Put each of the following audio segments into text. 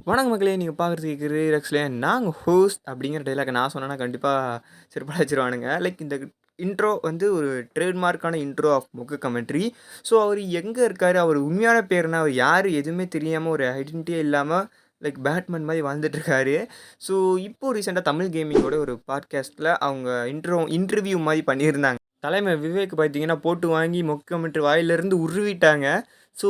வணக்கம் மக்களே, நீங்கள் பார்க்குறது கேட்குறது ஆக்சுவலி நாங்கள் ஹோஸ்ட் அப்படிங்கிற டைலாக் நான் சொன்னேன்னா கண்டிப்பாக சிறப்பாக வச்சுருவானுங்க. லைக் இந்த இன்ட்ரோ வந்து ஒரு ட்ரேட்மார்க்கான இன்ட்ரோ ஆஃப் மொக்க கமெண்ட்ரி. ஸோ அவர் எங்கே இருக்கார், அவர் உண்மையான பேர் என்ன, அவர் யார் எதுவுமே தெரியாமல் ஒரு ஐடென்டிட்டியே இல்லாமல் லைக் பேட்மேன் மாதிரி வாழ்ந்துட்டுருக்காரு. ஸோ இப்போது ரீசெண்டாக தமிழ் கேமிங்கோட ஒரு பாட்காஸ்ட்டில் அவங்க இன்டர்வியூ மாதிரி பண்ணியிருந்தாங்க. தலைமை விவேக் பார்த்தீங்கன்னா போட்டு வாங்கி மொக்க கமெண்ட்ரி வாயிலிருந்து உருவிட்டாங்க. ஸோ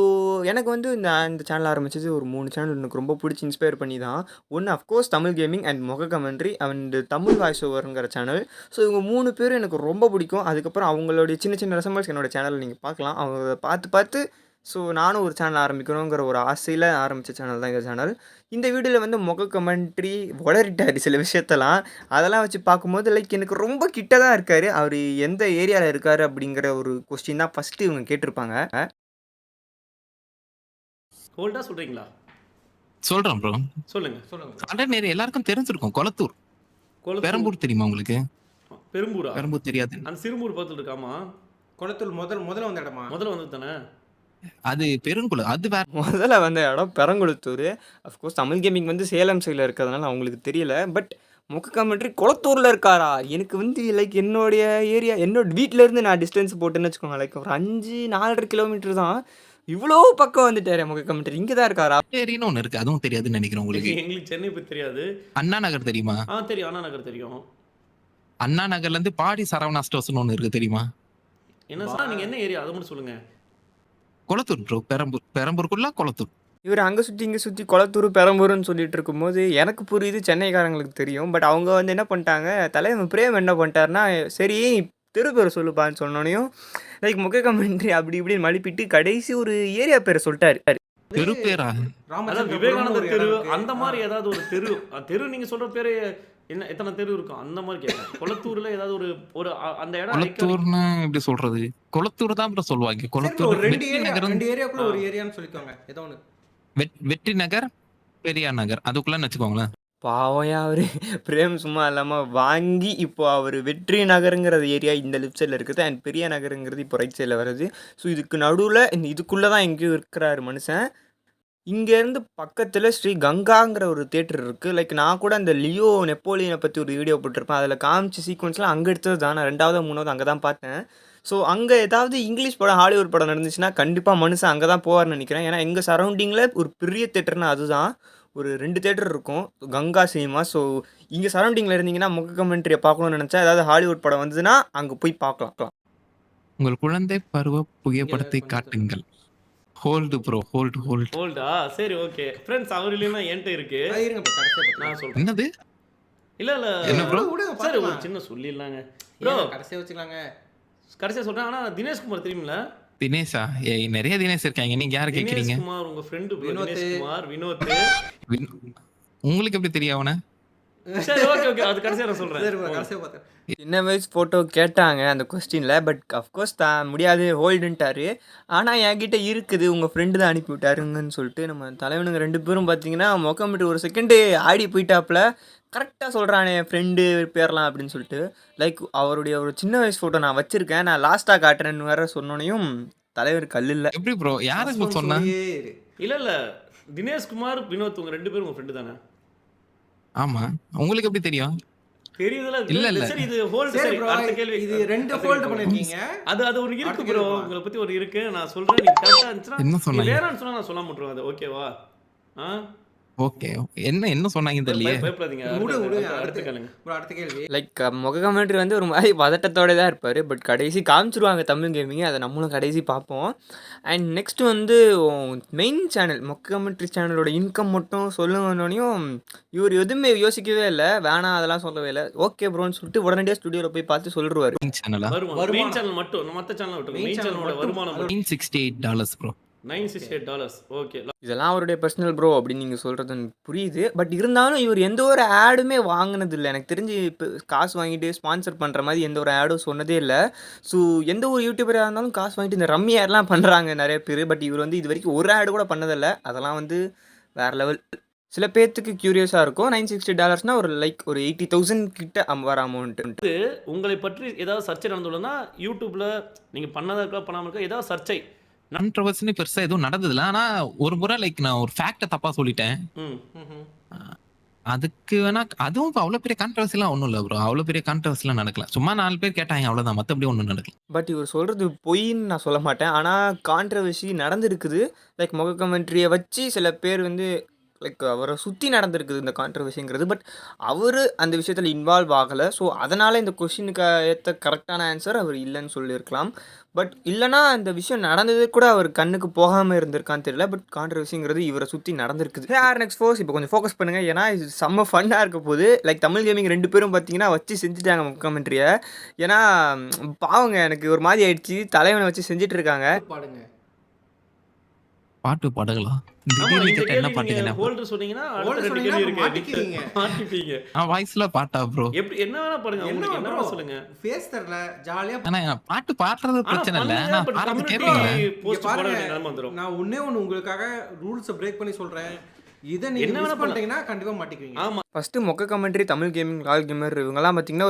எனக்கு வந்து இந்த சேனல் ஆரம்பிச்சது ஒரு 3 சேனல் எனக்கு ரொம்ப பிடிச்சி இன்ஸ்பயர் பண்ணி தான். ஒன்று அஃப்கோர்ஸ் தமிழ் கேமிங் அண்ட் மொக கமெண்ட்ரி அண்ட் தமிழ் வாய்ஸ் ஓவருங்கிற சேனல். ஸோ இவங்க 3 பேரும் எனக்கு ரொம்ப பிடிக்கும். அதுக்கப்புறம் அவங்களுடைய சின்ன சின்ன ரெசம்பல்ஸ் என்னோடய சேனலில் நீங்கள் பார்க்கலாம். அவங்க பார்த்து ஸோ நானும் ஒரு சேனல் ஆரம்பிக்கணுங்கிற ஒரு ஆசையில் ஆரம்பித்த சேனல் தான் இந்த சேனல். இந்த வீடியோவில் வந்து மொக கமெண்ட்ரி உளறிட்டார் சில விஷயத்தெல்லாம். அதெல்லாம் வச்சு பார்க்கும்போது லைக் எனக்கு ரொம்ப கிட்ட தான் இருக்கார். அவர் எந்த ஏரியாவில் இருக்கார் அப்படிங்கிற ஒரு கொஸ்டின் தான் ஃபஸ்ட்டு இவங்க கேட்டிருப்பாங்க. ஹோல்டா சொல்றீங்களா? சொல்றேன் ப்ரோ. சொல்லுங்க. அண்டர் எல்லாருக்கும் தெரிஞ்சிருக்கும். கொளத்தூர். பெரம்பூர் தெரியுமா உங்களுக்கு? பெரும்பூரா? பெரம்பூர் தெரியாது. அந்த சிறுமூர் பக்கத்துல இருக்காமா? கொளத்தூர் முதல்ல வந்த இடமா? முதல்ல வந்தது தானே? அது பெருங்குளம். அது வேற. முதல்ல வந்த இடம் பெரங்குளத்தூர். அஃப்கோர்ஸ் தமிழ் கேமிங் வந்து சேலம் சைடில் இருக்கிறதுனால அவங்களுக்கு தெரியல. பட் மொக்க கமெண்ட்ரி குளத்தூரில் இருக்காரா? எனக்கு வந்து லைக் என்னுடைய ஏரியா, என்னோட வீட்டிலேருந்து நான் டிஸ்டன்ஸ் போட்டுன்னு வச்சுக்கோங்க, லைக் ஒரு 4.5 கிலோமீட்டர் தான். இவ்வளோ பக்கம் வந்துட்டாரு மொக்க கமெண்ட்ரி. இங்கே தான் இருக்காரா? ஏரின்னு ஒன்று இருக்குது, அதுவும் தெரியாதுன்னு நினைக்கிறேன் உங்களுக்கு. எங்களுக்கு சென்னை பற்றி தெரியாது. அண்ணா நகர் தெரியுமா? தெரியும். அண்ணா நகர் தெரியும். அண்ணா நகர்லேருந்து பாடி சரவணா ஸ்டோர்ஸ்னு ஒன்று இருக்குது, தெரியுமா? என்ன சார், நீங்கள் என்ன ஏரியா அதை மட்டும் சொல்லுங்கள். கொளத்தூர் ப்ரோ. பெரம்பூருக்குள்ள கொளத்தூர். இவர் அங்கே சுற்றி இங்கே சுற்றி குளத்தூர் பெரம்பூர்னு சொல்லிட்டு இருக்கும்போது எனக்கு புரியுது, சென்னைக்காரங்களுக்கு தெரியும். பட் அவங்க வந்து என்ன பண்ணிட்டாங்க, தலைவன் பிரேம் என்ன பண்ணிட்டாருன்னா, சரி தெரு பேரை சொல்லுப்பான்னு சொன்னோனையும் லைக் மொக்க கமெண்ட்ரி அப்படி இப்படின்னு மழுப்பிட்டு கடைசி ஒரு ஏரியா பேரை சொல்லிட்டாரு. தெரு பேரா? விவேகானந்தர் தெரு அந்த மாதிரி ஏதாவது ஒரு தெரு நீங்க சொல்ற பேரு என்ன, எத்தனை தெரு இருக்கும் அந்த மாதிரி கேட்கறேன். கொளத்தூர்ல ஏதாவது ஒரு அந்த இடம் கொளத்தூர்னா எப்படி சொல்றது? கொளத்தூர் தான் ப்ரோ சொல்லுவாங்க. கொளத்தூர் ரெண்டு ஏரியாக்குள்ள ஒரு ஏரியான்னு சொல்லிக்கோங்க. ஏதோ ஒன்று வெற்றி நகர், பெரியார் நகர் அதுக்குள்ளன்னு வச்சுக்கோங்களேன். பாவையா அவர் பிரேம் சும்மா இல்லாமல் வாங்கி இப்போ அவர் வெற்றி நகருங்கிறது ஏரியா இந்த லெஃப்ட் சைடில் இருக்குது அண்ட் பெரிய நகருங்கிறது இப்போ ரைட் சைடில் வருது. ஸோ இதுக்கு நடுவில் இதுக்குள்ளே தான் எங்கேயும் இருக்கிறாரு மனுஷன். இங்கேருந்து பக்கத்தில் ஸ்ரீ கங்காங்கிற ஒரு தேட்டர் இருக்குது. லைக் நான் கூட அந்த லியோ நெப்போலியனை பற்றி ஒரு வீடியோ போட்டிருப்பேன். அதில் காமிச்ச சீக்வன்ஸ்லாம் அங்கே எடுத்தது தான். நான் 2வது 3வது அங்கே தான் பார்த்தேன். ஸோ அங்கே ஏதாவது இங்கிலீஷ் படம், ஹாலிவுட் படம் நடந்துச்சுன்னா கண்டிப்பாக மனுஷன் அங்கே தான் போவார்னு நினைக்கிறேன். ஏன்னா எங்கள் சரௌண்டிங்கில் ஒரு பெரிய தேட்டர்னா அதுதான். ஒரு 2 தேட்டர் இருக்கும், கங்கா சினிமா. ஸோ இங்கே சரௌண்டிங்கில் இருந்தீங்கன்னா மொக்க கமெண்ட்ரியை பார்க்கணும்னு நினச்சா ஏதாவது ஹாலிவுட் படம் வந்ததுன்னா அங்கே போய் பார்க்கலாம். உங்கள் குழந்தை பருவ புகைப்படத்தை காட்டுங்கள். ஹோல்டு ப்ரோ, ஹோல்டா? சரி, ஓகே ஃப்ரெண்ட்ஸ். அவர் இல்லைன்னா என்கிட்ட இருக்கு, நான் சொல்றேன். என்னது? இல்ல என்ன ப்ரோ? சரி, ஒரு சின்ன சொல்லிடலாங்க ப்ரோ. கடைசியா வச்சுக்கலாங்க. கடைசியா சொல்றேன். ஆனா தினேஷ்குமார் தெரியுமில்ல? தினேஷா? நிறைய தினேஷ் இருக்காங்க, நீங்க யாரை கேக்குறீங்க? தினேஷ்குமார் உங்க ஃப்ரெண்டு தினேஷ்குமார், வினோத். உங்களுக்கு எப்படி தெரியும் அவனை? சரி, ஓகே அது கடைசியா நான் சொல்றேன். கடைசியா பார்த்தேன். சின்ன வயசு ஃபோட்டோ கேட்டாங்க அந்த கொஸ்டினில். பட் அஃப்கோர்ஸ் தான் முடியாது, ஹோல்டுன்ட்டாரு. ஆனால் என்கிட்ட இருக்குது, உங்கள் ஃப்ரெண்டு தான் அனுப்பி விட்டாருங்கன்னு சொல்லிட்டு நம்ம தலைவனுங்க 2 பேரும் பார்த்தீங்கன்னா மொக்கமிட்டு ஒரு செகண்டு ஆடி போயிட்டாப்புல. கரெக்டாக சொல்கிறானே என் ஃப்ரெண்டு பேர்லாம் அப்படின்னு சொல்லிட்டு. லைக் அவருடைய ஒரு சின்ன வயசு ஃபோட்டோ நான் வச்சுருக்கேன், நான் லாஸ்ட்டாக காட்டுறேன்னு வேறு சொன்னோனையும் தலைவர் கல்லில்லை. எப்படி ப்ரோ? யாருக்கு சொன்னா? இல்ல தினேஷ்குமார், வினோத் உங்க 2 பேரும் உங்க ஃப்ரெண்டு தானே? ஆமா. உங்களுக்கு எப்படி தெரியும்? தெரியுதுல? இல்ல. சரி, இது ஹோல்ட். சரி, அடுத்த கேள்வி. இது 2 ஹோல்ட் பண்ணிருக்கீங்க. அது ஒரு இருக்கு ப்ரோ, உங்களை பத்தி ஒரு இருக்கு. நான் சொல்றேன், நீங்க கரெக்ட்டா இருந்துச்சுனா என்ன சொன்னாங்க? வேறன்னு சொன்னா நான் சொல்ல மாட்டேன். அது ஓகேவா? ஓகே. என்ன சொன்னாங்கன்னு தெரியலையே. பயப்படாதீங்க. அடுத்த கேளுங்க ப்ரோ. அடுத்த கேள்வி. லைக் மொக்க கமெண்ட்ரி வந்து ஒரு மாதிரி பதட்டத்தோடு தான் இருப்பார். பட் கடைசி காமிச்சிருவாங்க தமிழ் கேமிங்க, அதை நம்மளும் கடைசி பார்ப்போம். அண்ட் நெக்ஸ்ட் வந்து மெயின் சேனல் மொக்க கமெண்ட்ரி சேனலோட இன்கம் மட்டும் சொல்லுங்கன்னோனையும் இவர் எதுவுமே யோசிக்கவே இல்லை, வேணாம் அதெல்லாம் சொல்லவே இல்லை. ஓகே ப்ரோன்னு சொல்லிட்டு உடனடியாக ஸ்டுடியோவில் போய் பார்த்து சொல்லிடுவார். மெயின் சேனல் மட்டும், மற்ற சேனல் விட்டுருங்க. மெயின் சேனலோட வருமானம் $968 ப்ரோ. $968. ஓகே. இதெல்லாம் அவருடைய பர்சனல் ப்ரோ அப்படின்னு நீங்கள் சொல்கிறது புரியுது. பட் இருந்தாலும் இவர் எந்த ஒரு ஆடுமே வாங்கினது இல்லை. எனக்கு தெரிஞ்சு இப்போ காசு வாங்கிட்டு ஸ்பான்சர் பண்ணுற மாதிரி எந்த ஒரு ஆடும் சொன்னதே இல்லை. ஸோ எந்த ஒரு யூடியூபராக இருந்தாலும் காசு வாங்கிட்டு இந்த ரம்மி ஆட்லாம் பண்ணுறாங்க நிறைய பேர். பட் இவர் வந்து இது வரைக்கும் ஒரு ஆடு கூட பண்ணதில்லை. அதெல்லாம் வந்து வேறு லெவல். சில பேர்த்துக்கு க்யூரியஸாக இருக்கும். $960 ஒரு லைக் ஒரு 80,000 கிட்ட வர அமௌண்ட்டு. உங்களை பற்றி ஏதாவது சர்ச்சை நடந்துள்ளனா யூடியூப்பில் நீங்கள் பண்ணதாக இருக்கலாம், பண்ணாமல் இருக்க ஏதாவது சர்ச்சை கான்ட்ரவர்சின்னு பெருசா எதுவும் நடந்ததில்ல. ஆனா ஒரு முறை நான் ஒரு ஃபேக்ட்ட தப்பா சொல்லிட்டேன். ம். அ அதுக்கு வேணா அதுவும் இப்ப அவ்வளோ பெரிய கான்ட்ரவர்சிலாம் ஒண்ணும் இல்ல ப்ரோ. அவ்வளோ பெரிய கான்ட்ரவர்சிலாம் நடக்கல. சும்மா 4 பேர் கேட்டாங்க அவ்வளோதான். மத்தபடி ஒண்ணும் நடக்கல. பட் இவர் சொல்கிறது பொய்ன்னு நான் சொல்ல மாட்டேன். ஆனால் கான்ட்ரவர்சி நடந்திருக்குது. லைக் முக கமெண்ட்ரியை வச்சு சில பேர் வந்து லைக் அவரை சுற்றி நடந்திருக்குது இந்த கான்ட்ரவர்சிங்கிறது. பட் அவர் அந்த விஷயத்தில் இன்வால்வ் ஆகலை. ஸோ அதனால் இந்த கொஷினுக்கு ஏற்ற கரெக்டான ஆன்சர் அவர் இல்லைன்னு சொல்லியிருக்கலாம். பட் இல்லைனா இந்த விஷயம் நடந்தது கூட அவர் கண்ணுக்கு போகாமல் இருந்திருக்கான்னு தெரியல. பட் கான்ட்ரவர்சிங்கிறது இவரை சுற்றி நடந்திருக்குது. நெக்ஸ்ட் ஃபோர்ஸ் இப்போ கொஞ்சம் ஃபோக்கஸ் பண்ணுங்கள். ஏன்னா இது செம்ம ஃபன்னாக இருக்க போது. லைக் தமிழ் கேமிங் 2 பேரும் பார்த்தீங்கன்னா வச்சு செஞ்சுட்டாங்க முக கமெண்ட்ரியை. ஏன்னா பாவங்க எனக்கு ஒரு மாதிரி ஆயிடுச்சு. தலைவனை வச்சு செஞ்சுட்டு இருக்காங்க. பாடுங்க. பாட்டு பாடலாம். ஆமா, திடீர்னு இந்த கேட்டா என்ன கேள்வி பாட்டு நீங்க கேட்கணும்? ஹோல்டர் சொன்னீங்கன்னா Holder அடுத்த 2 சொன்னீங்கன்னா கேள்வி இருக்கு. மாட்டிக்குவீங்க. மாட்டிப்பீங்க. வாய்ஸ்ல பாட்டா ப்ரோ? எப்படி என்ன வேணா பாருங்க. உங்களுக்கு என்ன வேணா சொல்லுங்க. ஃபேஸ் தெரியல ஜாலியா ஆனா பாட்டு பாடுறது ஆனா பிரச்சனை இல்ல. பண்ணுங்க. ஆனா பட் பாடுறது கம்யூனிட்டி கேட்பீங்களா? போஸ்ட் போட பாருங்க. வேண்டிய நிலைமை வந்துரும். நான் ஒண்ணே ஒண்ணு உங்களுக்காக ரூல்ஸை பிரேக் பண்ணி சொல்றேன். இதை நீங்க என்ன வேணா மிஸ் பண்ணிட்டீங்கன்னா கண்டிப்பா மாட்டிக்குவீங்க. ஆமா. ஃபஸ்ட்டு மொக்க commentary Tamil gaming Lal gamer இவங்கெல்லாம் பார்த்தீங்கன்னா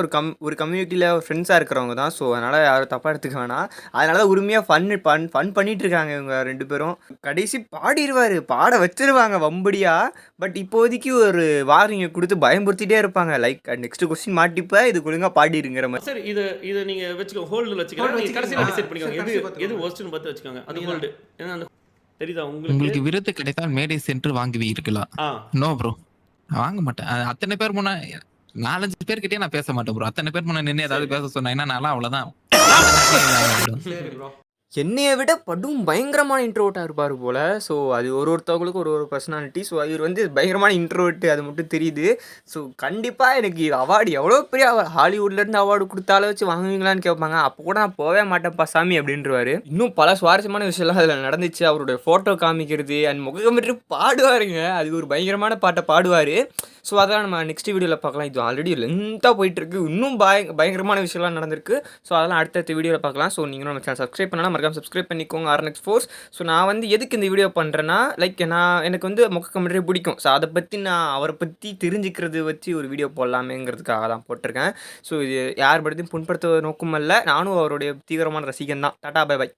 ஒரு கம்யூனிட்டியில் ஃப்ரெண்ட்ஸாக இருக்கிறவங்க தான். ஸோ அதனால் யாரும் தப்பாக எடுத்துக்க வேணாம். அதனால தான் உரிமையாக ஃபன் பண்ணிட்டு இருக்காங்க இவங்க 2 பேரும். கடைசி பாடிடுவார், பாட வச்சிருவாங்க வம்படியா. பட் இப்போதைக்கு ஒரு வார்னிங்கை கொடுத்து பயம்படுத்திட்டே இருப்பாங்க. லைக் நெக்ஸ்ட் கொஸ்டின் மாட்டிப்ப இது ஒழுங்காக பாடிடுங்கிற மாதிரி. சரி, இத நீங்க வெச்சுக்கோ. ஹோல்ட்ல வச்சுக்கோங்க. Hold நீங்க கடைசில வச்சுக்கோங்க. டிசைட் பண்ணிக்கோங்க. சரி, எது கடைசி பார்த்துக்கோங்க. எது வொர்ஸ்ட்னு பார்த்து வச்சுக்கோங்க. அது ஹோல்ட். ஏன்னா அந்த தெரியுதா உங்களுக்கு உங்களுக்கு? விருது கிடைத்தால் மேடை சென்று வாங்குவீர்களா? ஆ. No bro. வாங்க மாட்டேன். அத்தனை பேர் முன்ன 4, 5 பேர்கிட்டயே நான் பேச மாட்டேன் ப்ரோ. அத்தனை பேர் முன்ன நின்னு ஏதாவது பேச சொன்னாங்கன்னா நான்லாம் அவ்வளவுதான். சரி ப்ரோ. என்னைய விட படும் பயங்கரமான இன்ட்ரோவர்ட்டாக இருப்பார் போல். ஸோ அது ஒருத்தவங்களுக்கும் ஒரு பர்சனாலிட்டி. ஸோ இவர் வந்து பயங்கரமான இன்ட்ரோவர்ட்டு அது மட்டும் தெரியுது. ஸோ கண்டிப்பாக எனக்கு அவார்டு எவ்வளோ பெரிய ஹாலிவுட்லேருந்து அவார்டு கொடுத்தாலும் வச்சு வாங்குவீங்களான்னு கேட்பாங்க. அப்போ கூட நான் போகவே மாட்டேன்ப்பா சாமி அப்படின்றவாரு. இன்னும் பல சுவாரஸ்யமான விஷயம்லாம் அதில் நடந்துச்சு. அவருடைய ஃபோட்டோ காமிக்கிறது அண்ட் முகக்கமிட்டு பாடுவாருங்க. அது ஒரு பயங்கரமான பாட்டை பாடுவார். ஸோ அதெல்லாம் நம்ம நெக்ஸ்ட் வீடியோவில் பார்க்கலாம். இது ஆல்ரெடி லென்த்தாக போயிட்டுருக்கு. இன்னும் பயங்கரமான விஷயம்லாம் நடந்திருக்கு. ஸோ அதெல்லாம் அடுத்தடுத்த வீடியோவில் பார்க்கலாம். ஸோ நீங்களும் நம்ம சேனல் சப்ஸ்கிரைப் பண்ணலாம், மறக்காம சப்ஸ்கிரைப் பண்ணிக்கோங்க. ஆர்என்எக்ஸ் ஃபோர்ஸ். ஸோ நான் வந்து எதுக்கு இந்த வீடியோ பண்ணுறேன்னா எனக்கு வந்து முக கமெண்ட்ரி பிடிக்கும். ஸோ அதை பற்றி நான் அவரை பற்றி தெரிஞ்சுக்கிறது வச்சு ஒரு வீடியோ போடலாமேங்கிறதுக்காக தான் போட்டிருக்கேன். ஸோ இது யார் படத்தையும் புண்படுத்த நோக்கம் அல்ல. நானும் அவருடைய தீவிரமான ரசிகன் தான். Tata bye by.